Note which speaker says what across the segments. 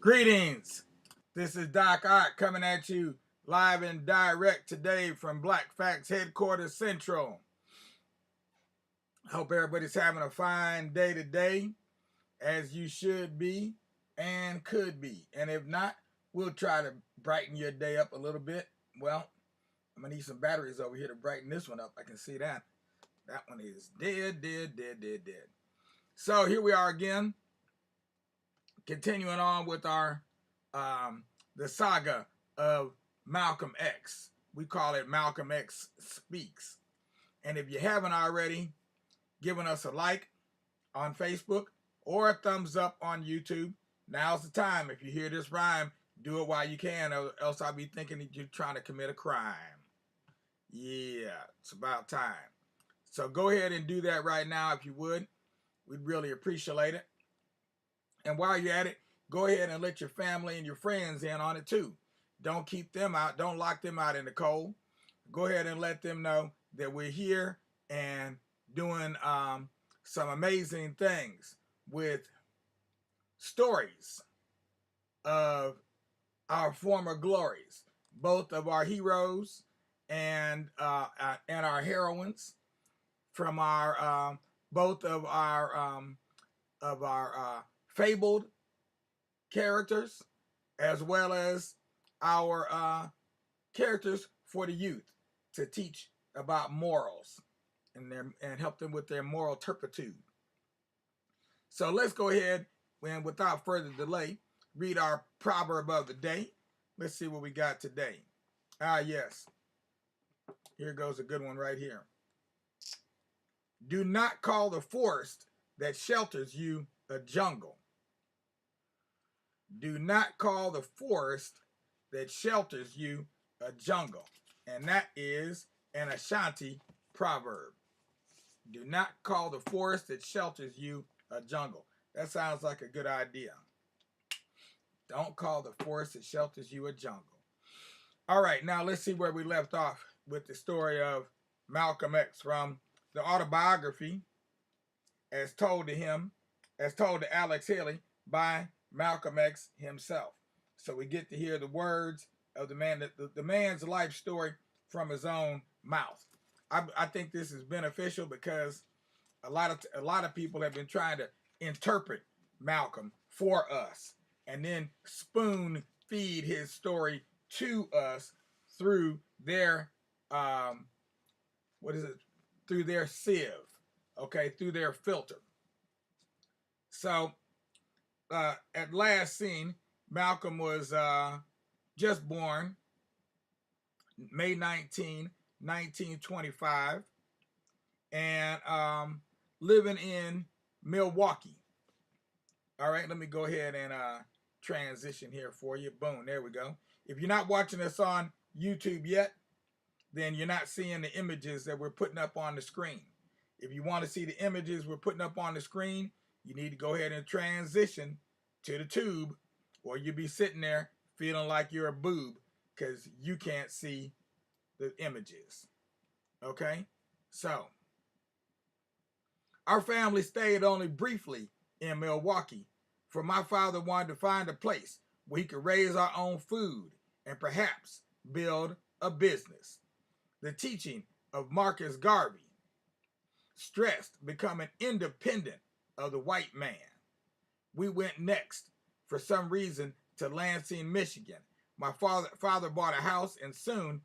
Speaker 1: Greetings. This is Doc Ock coming at you live and direct today from Black Facts Headquarters Central. Hope everybody's having a fine day today, as you should be and could be. And if not, we'll try to brighten your day up a little bit. Well, I'm going to need some batteries over here to brighten this one up. I can see that. That one is dead. So here we are again, continuing on with our the saga of Malcolm X. We call it Malcolm X Speaks. And if you haven't already given us a like on Facebook or a thumbs up on YouTube, now's the time. If you hear this rhyme, do it while you can, or else I'll be thinking that you're trying to commit a crime. Yeah, it's about time. So go ahead and do that right now if you would. We'd really appreciate it. And while you're at it, go ahead and let your family and your friends in on it too. Don't keep them out. Don't lock them out in the cold. Go ahead and let them know that we're here and doing some amazing things with stories of our former glories, both of our heroes and our heroines, from our both of our fabled characters, as well as our characters for the youth, to teach about morals and help them with their moral turpitude. So let's go ahead and, without further delay, read our proverb of the day. Let's see what we got today. Yes, here goes a good one right here. Do not call the forest that shelters you a jungle. Do not call the forest that shelters you a jungle. And that is an Ashanti proverb. Do not call the forest that shelters you a jungle. That sounds like a good idea. Don't call the forest that shelters you a jungle. All right, now let's see where we left off with the story of Malcolm X from the autobiography as told to Alex Haley by Malcolm X himself. So we get to hear the words of the man, the man's life story from his own mouth. I think this is beneficial because a lot of people have been trying to interpret Malcolm for us and then spoon feed his story to us through their through their sieve, okay, through their filter. So at last seen, Malcolm was just born May 19, 1925, and living in Milwaukee. All right, let me go ahead and transition here for you. Boom, there we go. If you're not watching us on YouTube yet, then you're not seeing the images that we're putting up on the screen. If you want to see the images we're putting up on the screen, you need to go ahead and transition to the tube, or you'll be sitting there feeling like you're a boob because you can't see the images. Okay? So, our family stayed only briefly in Milwaukee, for my father wanted to find a place where he could raise our own food and perhaps build a business. The teaching of Marcus Garvey stressed becoming independent of the white man. We went next, for some reason, to Lansing, Michigan. My father bought a house, and soon,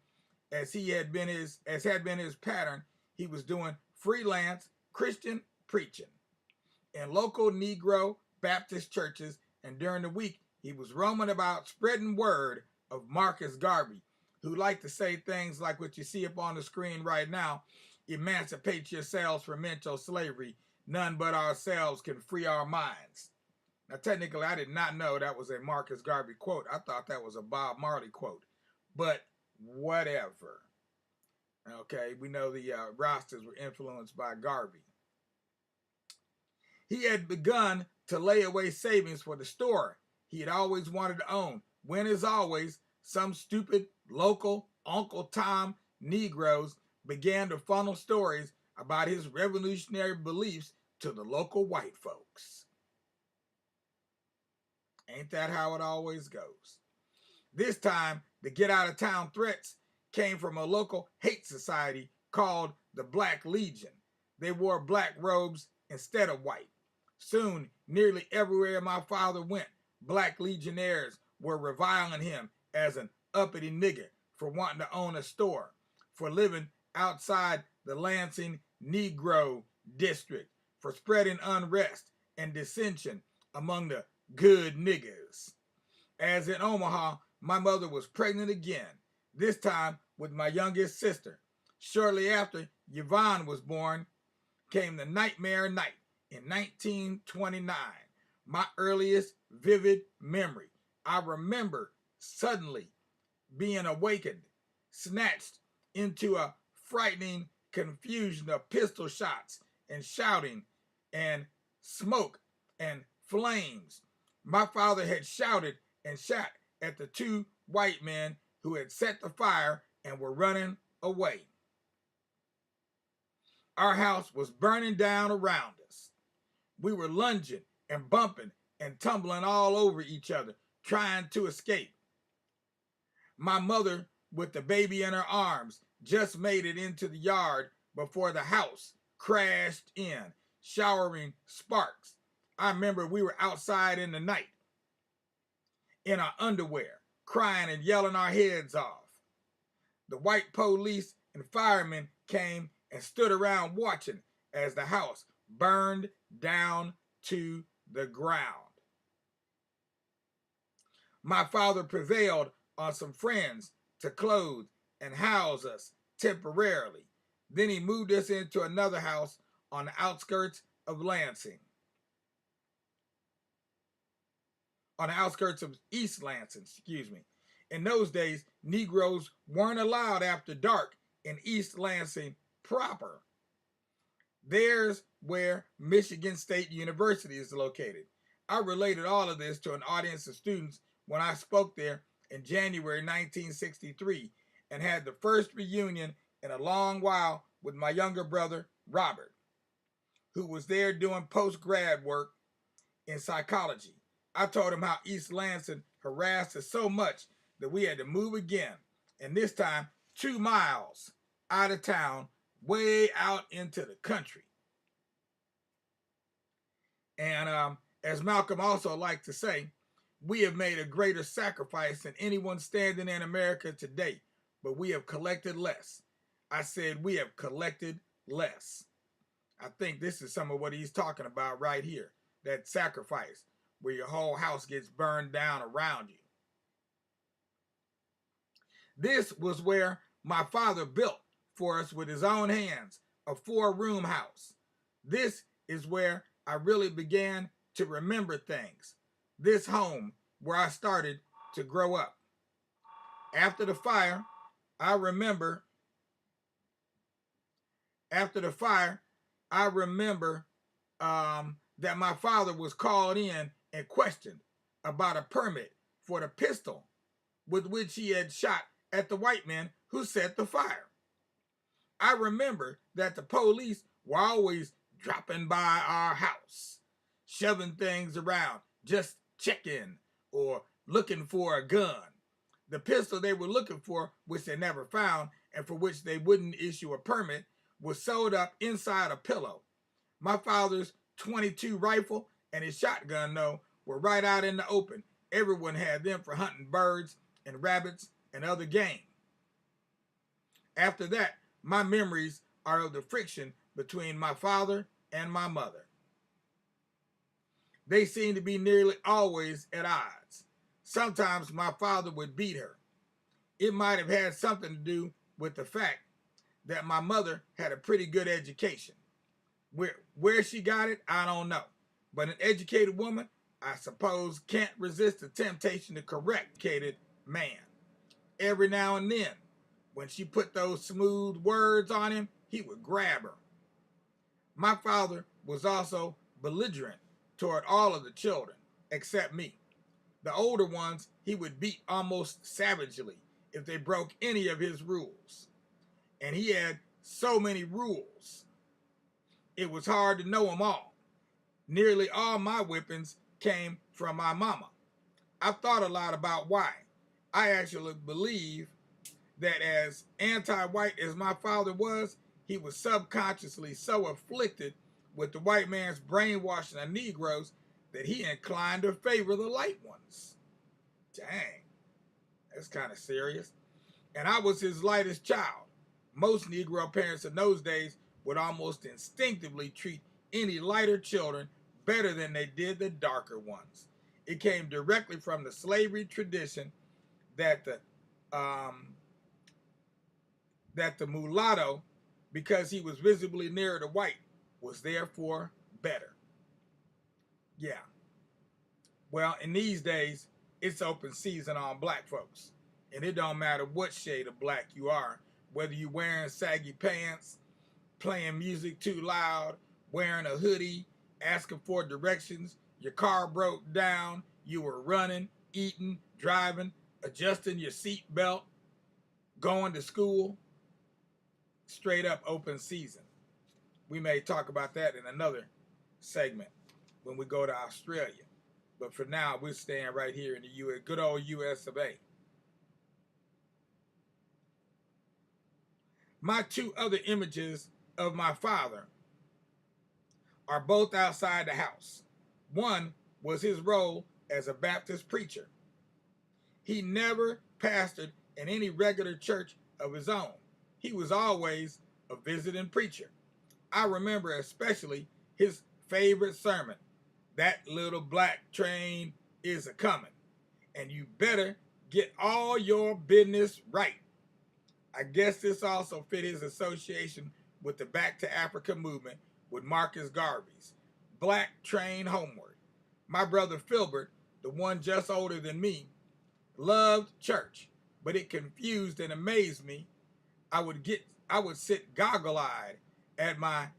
Speaker 1: as had been his pattern, he was doing freelance Christian preaching in local Negro Baptist churches, and during the week he was roaming about spreading word of Marcus Garvey, who liked to say things like what you see up on the screen right now: emancipate yourselves from mental slavery. None but ourselves can free our minds. Now, technically, I did not know that was a Marcus Garvey quote. I thought that was a Bob Marley quote. But whatever. Okay, we know the Rastas were influenced by Garvey. He had begun to lay away savings for the store he had always wanted to own, when, as always, some stupid local Uncle Tom Negroes began to funnel stories about his revolutionary beliefs to the local white folks. Ain't that how it always goes? This time, the get out of town threats came from a local hate society called the Black Legion. They wore black robes instead of white. Soon, nearly everywhere my father went, black legionnaires were reviling him as an uppity nigger for wanting to own a store, for living outside the Lansing Negro district, for spreading unrest and dissension among the good niggers. As in Omaha, my mother was pregnant again, this time with my youngest sister. Shortly after Yvonne was born came the nightmare night in 1929, my earliest vivid memory. I remember suddenly being awakened, snatched into a frightening confusion of pistol shots and shouting and smoke and flames. My father had shouted and shot at the two white men who had set the fire and were running away. Our house was burning down around us. We were lunging and bumping and tumbling all over each other, trying to escape. My mother, with the baby in her arms, just made it into the yard before the house crashed in, showering sparks. I remember we were outside in the night, in our underwear, crying and yelling our heads off. The white police and firemen came and stood around watching as the house burned down to the ground. My father prevailed on some friends to clothe and house us temporarily. Then he moved us into another house on the outskirts of Lansing. On the outskirts of East Lansing, In those days, Negroes weren't allowed after dark in East Lansing proper. There's where Michigan State University is located. I related all of this to an audience of students when I spoke there in January 1963 and had the first reunion in a long while with my younger brother, Robert, who was there doing post-grad work in psychology. I told him how East Lansing harassed us so much that we had to move again, and this time 2 miles out of town, way out into the country. And as Malcolm also liked to say, we have made a greater sacrifice than anyone standing in America today, but we have collected less. I said we have collected less. I think this is some of what he's talking about right here, that sacrifice where your whole house gets burned down around you. This was where my father built for us with his own hands a 4-room house. This is where I really began to remember things. This home where I started to grow up. After the fire, I remember that my father was called in and questioned about a permit for the pistol with which he had shot at the white men who set the fire. I remember that the police were always dropping by our house, shoving things around, just checking or looking for a gun. The pistol they were looking for, which they never found, and for which they wouldn't issue a permit, was sewed up inside a pillow. My father's .22 rifle and his shotgun, though, were right out in the open. Everyone had them for hunting birds and rabbits and other game. After that, my memories are of the friction between my father and my mother. They seemed to be nearly always at odds. Sometimes my father would beat her. It might have had something to do with the fact that my mother had a pretty good education. Where she got it, I don't know. But an educated woman, I suppose, can't resist the temptation to correct an educated man. Every now and then, when she put those smooth words on him, he would grab her. My father was also belligerent toward all of the children, except me. The older ones he would beat almost savagely if they broke any of his rules. And he had so many rules, it was hard to know them all. Nearly all my whippings came from my mama. I've thought a lot about why. I actually believe that as anti-white as my father was, he was subconsciously so afflicted with the white man's brainwashing of Negroes that he inclined to favor the light ones. Dang, that's kind of serious. And I was his lightest child. Most Negro parents in those days would almost instinctively treat any lighter children better than they did the darker ones. It came directly from the slavery tradition that the mulatto, because he was visibly nearer to white, was therefore better. Yeah. Well, in these days, it's open season on black folks. And it don't matter what shade of black you are, whether you wearing saggy pants, playing music too loud, wearing a hoodie, asking for directions, your car broke down, you were running, eating, driving, adjusting your seat belt, going to school. Straight up open season. We may talk about that in another segment when we go to Australia. But for now, we're staying right here in the US, good old US of A. My two other images of my father are both outside the house. One was his role as a Baptist preacher. He never pastored in any regular church of his own. He was always a visiting preacher. I remember especially his favorite sermon, "That little black train is a-comin', and you better get all your business right." I guess this also fit his association with the Back to Africa movement with Marcus Garvey's Black Train Homeward. My brother Filbert, the one just older than me, loved church, but it confused and amazed me. I would sit goggle-eyed at my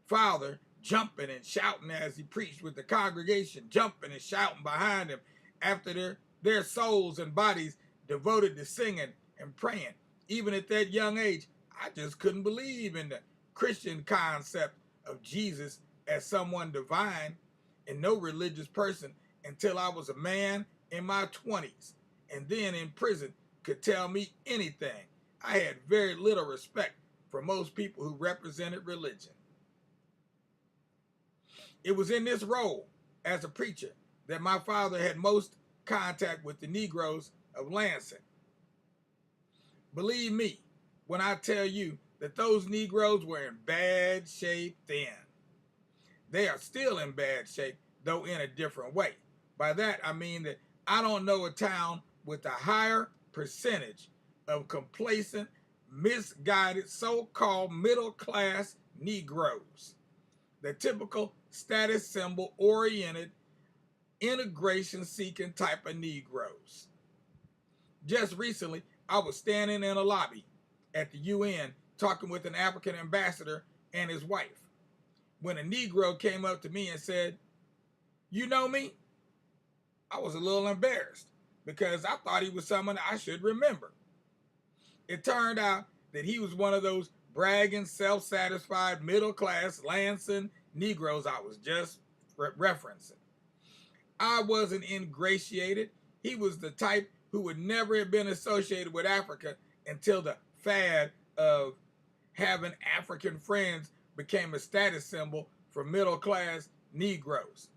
Speaker 1: father jumping and shouting as he preached, with the congregation jumping and shouting behind him after their souls and bodies devoted to singing and praying. Even at that young age, I just couldn't believe in the Christian concept of Jesus as someone divine and no religious person until I was a man in my 20s, and then in prison could tell me anything. I had very little respect for most people who represented religion. It was in this role as a preacher that my father had most contact with the Negroes of Lansing. Believe me when I tell you that those Negroes were in bad shape then. They are still in bad shape, though in a different way. By that I mean that I don't know a town with a higher percentage of complacent, misguided, so-called middle-class Negroes. The typical status symbol-oriented, integration-seeking type of Negroes. Just recently, I was standing in a lobby at the UN talking with an African ambassador and his wife, when a Negro came up to me and said, "You know me?" I was a little embarrassed because I thought he was someone I should remember. It turned out that he was one of those bragging, self-satisfied, middle-class Lansing Negroes I was just referencing. I wasn't ingratiated. He was the type who would never have been associated with Africa until the fad of having African friends became a status symbol for middle-class Negroes.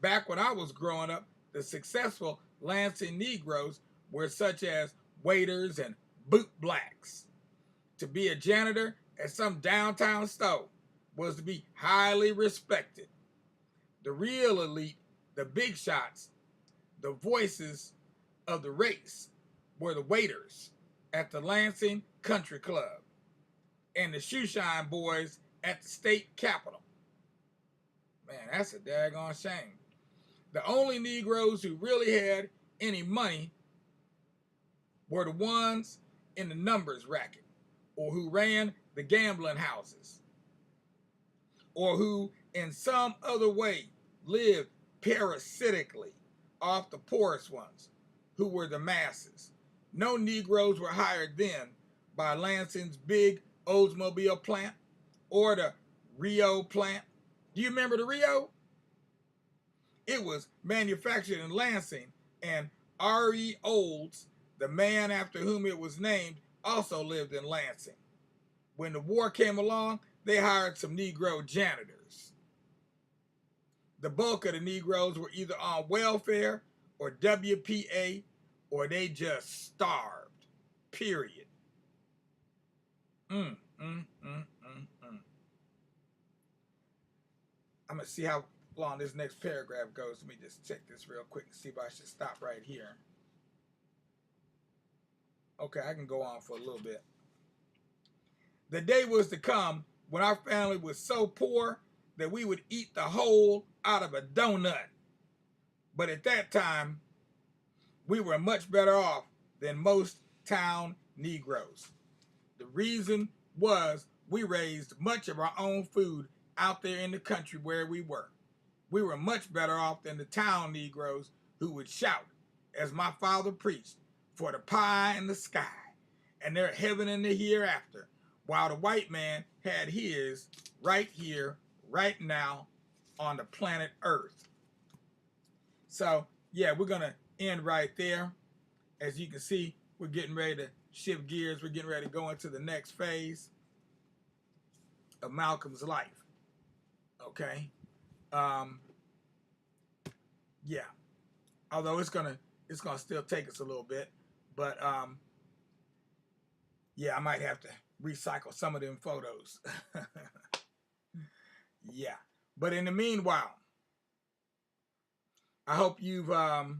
Speaker 1: Back when I was growing up, the successful Lansing Negroes were such as waiters and boot blacks. To be a janitor at some downtown store was to be highly respected. The real elite, the big shots, the voices of the race, were the waiters at the Lansing Country Club and the shoeshine boys at the state capitol. Man, that's a daggone shame. The only Negroes who really had any money were the ones in the numbers racket, or who ran the gambling houses, or who in some other way lived parasitically off the poorest ones, who were the masses. No Negroes were hired then by Lansing's big Oldsmobile plant or the Rio plant. Do you remember the Rio? It was manufactured in Lansing and R.E. Olds, the man after whom it was named, also lived in Lansing. When the war came along, they hired some Negro janitors. The bulk of the Negroes were either on welfare or WPA, or they just starved. Period. I'm going to see how long this next paragraph goes. Let me just check this real quick and see if I should stop right here. Okay, I can go on for a little bit. The day was to come when our family was so poor that we would eat the whole out of a donut. But at that time, we were much better off than most town Negroes. The reason was we raised much of our own food out there in the country where we were. We were much better off than the town Negroes who would shout, as my father preached, for the pie in the sky and their heaven in the hereafter, while the white man had his right here, right now, on the planet Earth. So, yeah, we're going to end right there. As you can see, we're getting ready to shift gears. We're getting ready to go into the next phase of Malcolm's life. Okay? Yeah. Although it's gonna still take us a little bit, but yeah, I might have to recycle some of them photos. Yeah. But in the meanwhile, I hope you're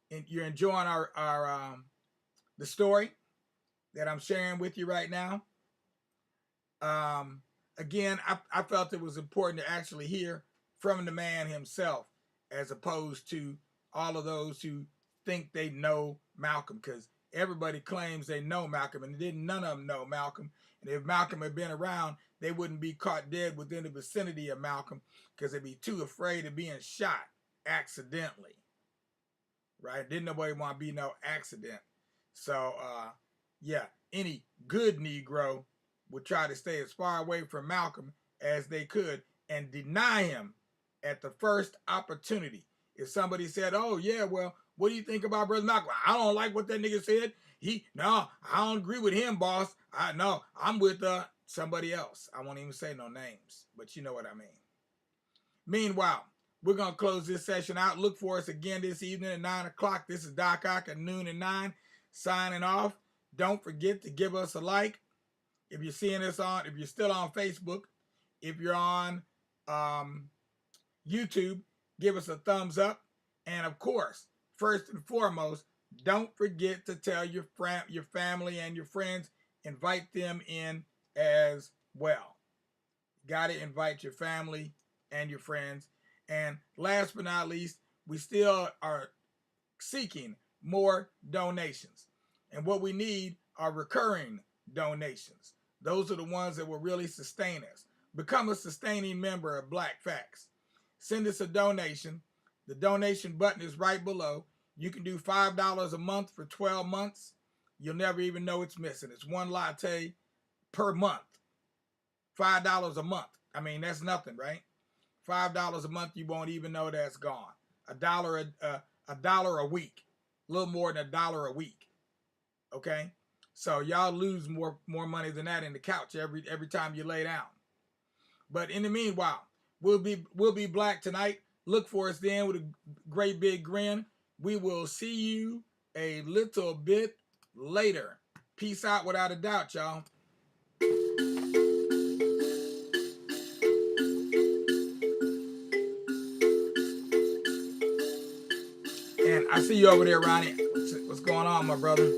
Speaker 1: enjoying our the story that I'm sharing with you right now. Again, I felt it was important to actually hear from the man himself, as opposed to all of those who think they know Malcolm, because everybody claims they know Malcolm, and none of them know Malcolm. And if Malcolm had been around, they wouldn't be caught dead within the vicinity of Malcolm, because they'd be too afraid of being shot accidentally. Right? Didn't nobody want to be no accident. So, yeah, any good Negro would try to stay as far away from Malcolm as they could and deny him at the first opportunity. If somebody said, oh, yeah, well, what do you think about Brother Malcolm? I don't like what that nigga said. No, I don't agree with him, boss. I'm with somebody else. I won't even say no names, but you know what I mean. Meanwhile, we're going to close this session out. Look for us again this evening at 9 o'clock. This is Doc Ock at noon and 9, signing off. Don't forget to give us a like. If you're seeing this if you're still on Facebook, if you're on YouTube, give us a thumbs up. And of course, first and foremost, don't forget to tell your family and your friends, invite them in as well. Got to invite your family and your friends. And last but not least, we still are seeking more donations. And what we need are recurring donations. Those are the ones that will really sustain us. Become a sustaining member of Black Facts. Send us a donation. The donation button is right below. You can do $5 a month for 12 months. You'll never even know it's missing. It's one latte per month. $5 a month. I mean, that's nothing, right? $5 a month, you won't even know that's gone. $1 a week. A little more than $1 a week. Okay? So y'all lose more money than that in the couch every time you lay down. But in the meanwhile, we'll be black tonight. Look for us then with a great big grin. We will see you a little bit later. Peace out without a doubt, y'all. And I see you over there, Ronnie. What's going on, my brother?